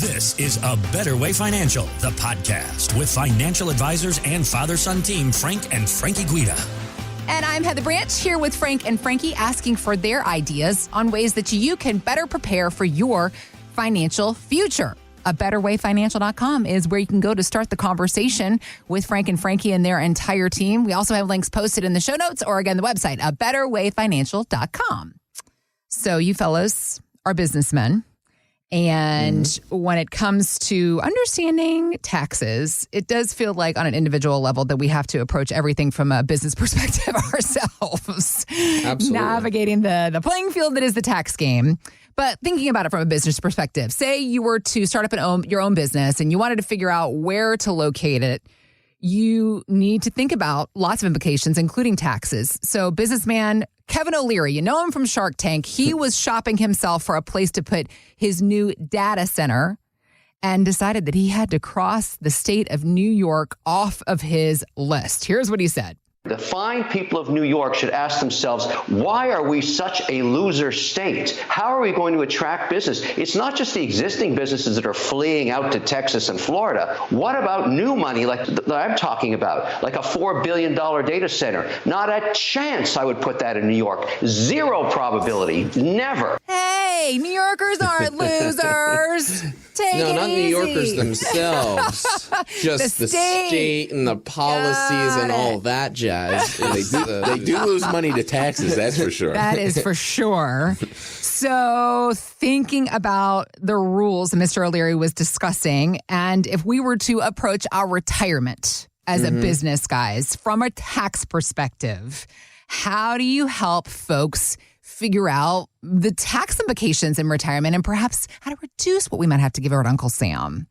This is A Better Way Financial, the podcast with financial advisors and father-son team Frank and Frankie Guida. And I'm Heather Branch here with Frank and Frankie, asking for their ideas on ways that you can better prepare for your financial future. ABetterWayFinancial.com is where you can go to start the conversation with Frank and Frankie and their entire team. We also have links posted in the show notes, or again, the website, ABetterWayFinancial.com. So you fellas are businessmen. And when it comes to understanding taxes, it does feel like on an individual level that we have to approach everything from a business perspective ourselves. Absolutely. Navigating the playing field that is the tax game. But thinking about it from a business perspective, say you were to start up your own business and you wanted to figure out where to locate it, you need to think about lots of implications, including taxes. So businessman Kevin O'Leary, you know him from Shark Tank. He was shopping himself for a place to put his new data center and decided that he had to cross the state of New York off of his list. Here's what he said. The fine people of New York should ask themselves, why are we such a loser state? How are we going to attract business? It's not just the existing businesses that are fleeing out to Texas and Florida. What about new money like that I'm talking about, like a $4 billion data center? Not a chance I would put that in New York. Zero probability. Never. Hey, New Yorkers aren't losers. Take No, it not easy. New Yorkers themselves. Just the state and the policies and all that jazz. They do lose money to taxes, that's for sure. That is for sure. So thinking about the rules Mr. O'Leary was discussing, and if we were to approach our retirement as a business, guys, from a tax perspective, how do you help folks figure out the tax implications in retirement and perhaps how to reduce what we might have to give our Uncle Sam?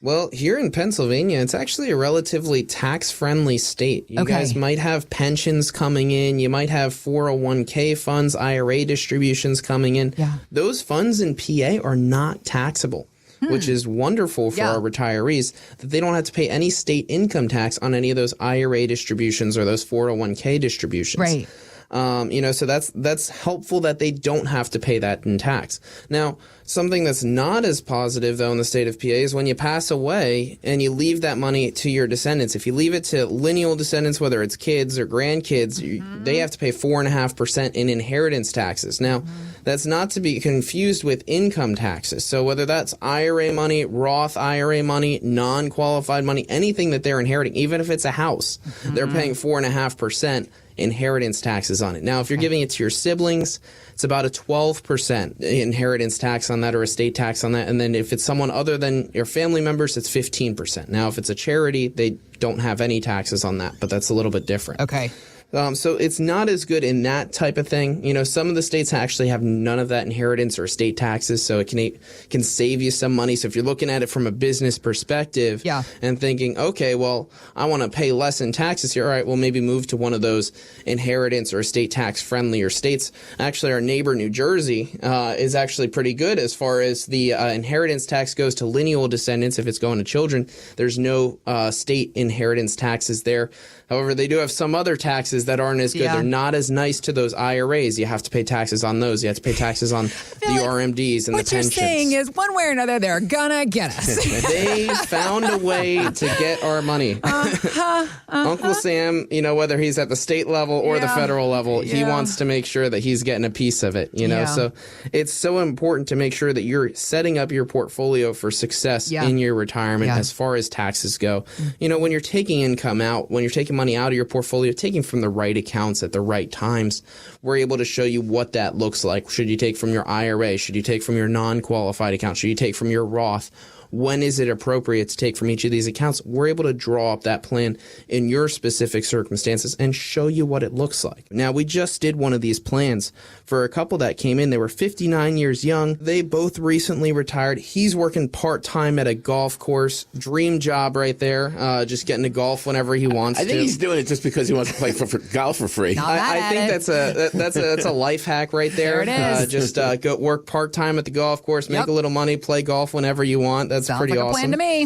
Well, here in Pennsylvania, it's actually a relatively tax-friendly state. You guys might have pensions coming in. You might have 401k funds, IRA distributions coming in. Yeah. Those funds in PA are not taxable, which is wonderful for our retirees, that they don't have to pay any state income tax on any of those IRA distributions or those 401k distributions. Right. So that's helpful that they don't have to pay that in tax. Now, something that's not as positive, though, in the state of PA is when you pass away and you leave that money to your descendants. If you leave it to lineal descendants, whether it's kids or grandkids, they have to pay 4.5% in inheritance taxes. Now, that's not to be confused with income taxes. So whether that's IRA money, Roth IRA money, non-qualified money, anything that they're inheriting, even if it's a house, they're paying 4.5% inheritance taxes on it. Now, if you're giving it to your siblings, it's about a 12% inheritance tax on that or estate tax on that. And then if it's someone other than your family members, it's 15%. Now, if it's a charity, they don't have any taxes on that, but that's a little bit different. Okay. So it's not as good in that type of thing. You know, some of the states actually have none of that inheritance or estate taxes, so it can save you some money. So if you're looking at it from a business perspective and thinking, okay, well, I want to pay less in taxes here. All right, well, maybe move to one of those inheritance or estate tax friendlier states. Actually, our neighbor, New Jersey, is actually pretty good as far as the inheritance tax goes to lineal descendants. If it's going to children, there's no state inheritance taxes there. However, they do have some other taxes that aren't as good. They're not as nice to those IRAs. You have to pay taxes on those. You have to pay taxes on the RMDs and the pensions. What you're saying is, one way or another, they're gonna get us. They found a way to get our money. Uncle Sam, whether he's at the state level or the federal level, he wants to make sure that he's getting a piece of it, So it's so important to make sure that you're setting up your portfolio for success in your retirement as far as taxes go. When you're taking income out, when you're taking money out of your portfolio, taking from the right accounts at the right times, we're able to show you what that looks like. Should you take from your IRA? Should you take from your non-qualified account? Should you take from your Roth? When is it appropriate to take from each of these accounts? We're able to draw up that plan in your specific circumstances and show you what it looks like. Now, we just did one of these plans for a couple that came in. They were 59 years young. They both recently retired. He's working part-time at a golf course. Dream job right there. Just getting to golf whenever he wants to. I think he's doing it just because he wants to play for golf for free. I think that's a life hack right there. There it is. Just go work part-time at the golf course, make a little money, play golf whenever you want. That's Sounds pretty like awesome. a plan to me.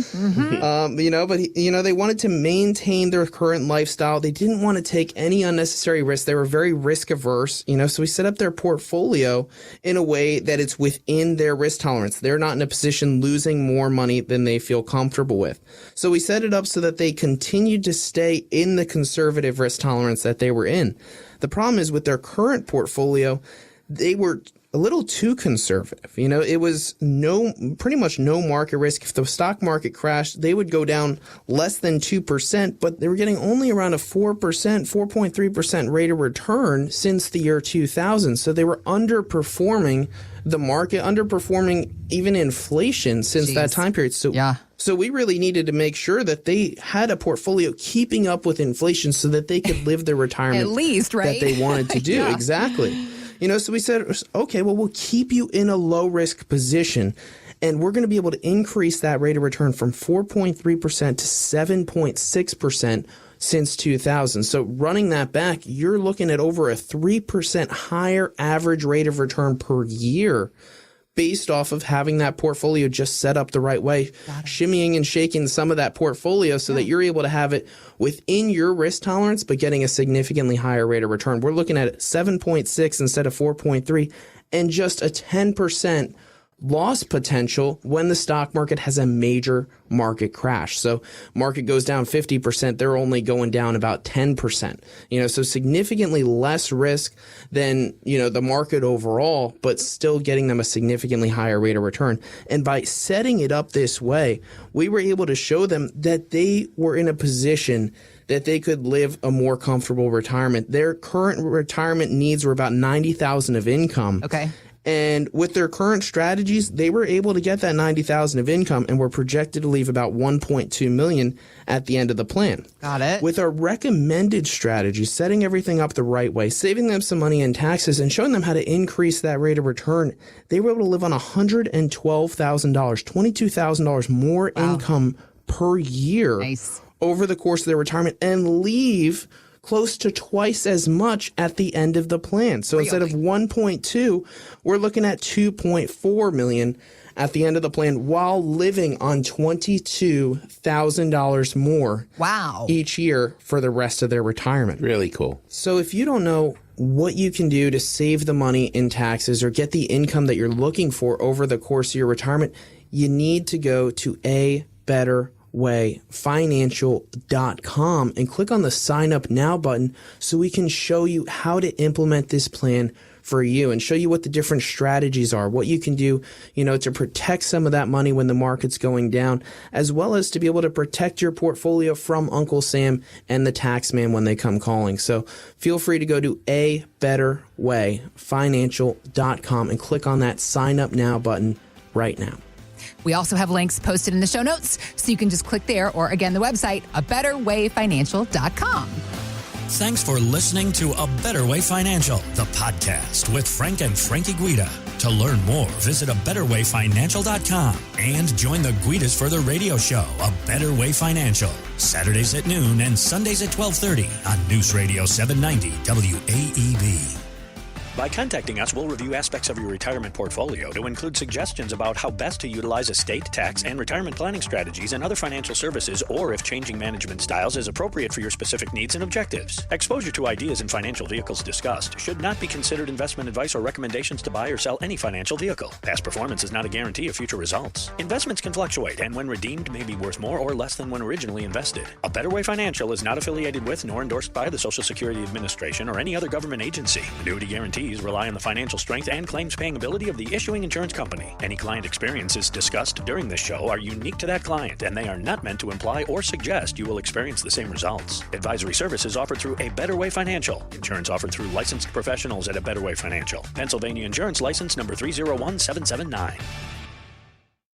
But they wanted to maintain their current lifestyle. They didn't want to take any unnecessary risks. They were very risk averse, so we set up their portfolio in a way that it's within their risk tolerance. They're not in a position losing more money than they feel comfortable with. So we set it up so that they continued to stay in the conservative risk tolerance that they were in. The problem is with their current portfolio, they were a little too conservative. It was pretty much no market risk. If the stock market crashed, they would go down less than 2%, but they were getting only around a 4.3% rate of return since the year 2000. So they were underperforming the market, underperforming even inflation since that time period. So we really needed to make sure that they had a portfolio keeping up with inflation so that they could live their retirement At least, right? that they wanted to do. Exactly. So we said, okay, well, we'll keep you in a low risk position, and we're going to be able to increase that rate of return from 4.3% to 7.6% since 2000. So running that back, you're looking at over a 3% higher average rate of return per year based off of having that portfolio just set up the right way, shimmying and shaking some of that portfolio so that you're able to have it within your risk tolerance, but getting a significantly higher rate of return. We're looking at 7.6 instead of 4.3 and just a 10% loss potential when the stock market has a major market crash. So market goes down 50%, they're only going down about 10%. So significantly less risk than, the market overall, but still getting them a significantly higher rate of return. And by setting it up this way, we were able to show them that they were in a position that they could live a more comfortable retirement. Their current retirement needs were about $90,000 of income. Okay. And with their current strategies, they were able to get that $90,000 of income and were projected to leave about $1.2 million at the end of the plan. Got it. With our recommended strategy, setting everything up the right way, saving them some money in taxes, and showing them how to increase that rate of return, they were able to live on $112,000, $22,000 more income per year over the course of their retirement and leave close to twice as much at the end of the plan. So instead of 1.2, we're looking at 2.4 million at the end of the plan while living on $22,000 more each year for the rest of their retirement. Really cool. So if you don't know what you can do to save the money in taxes or get the income that you're looking for over the course of your retirement, you need to go to abetterwayfinancial.com and click on the sign up now button so we can show you how to implement this plan for you and show you what the different strategies are, what you can do, to protect some of that money when the market's going down, as well as to be able to protect your portfolio from Uncle Sam and the tax man when they come calling. So feel free to go to abetterwayfinancial.com and click on that sign up now button right now. We also have links posted in the show notes, so you can just click there, or again, the website, abetterwayfinancial.com. Thanks for listening to A Better Way Financial, the podcast with Frank and Frankie Guida. To learn more, visit abetterwayfinancial.com and join the Guidas for the radio show, A Better Way Financial, Saturdays at noon and Sundays at 12:30 on News Radio 790 WAEB. By contacting us, we'll review aspects of your retirement portfolio to include suggestions about how best to utilize estate, tax, and retirement planning strategies and other financial services, or if changing management styles is appropriate for your specific needs and objectives. Exposure to ideas and financial vehicles discussed should not be considered investment advice or recommendations to buy or sell any financial vehicle. Past performance is not a guarantee of future results. Investments can fluctuate and when redeemed may be worth more or less than when originally invested. A Better Way Financial is not affiliated with nor endorsed by the Social Security Administration or any other government agency. Annuity guarantees rely on the financial strength and claims paying ability of the issuing insurance company. Any client experiences discussed during this show are unique to that client, and they are not meant to imply or suggest you will experience the same results. Advisory services offered through A Better Way Financial. Insurance offered through licensed professionals at A Better Way Financial. Pennsylvania Insurance License number 301779.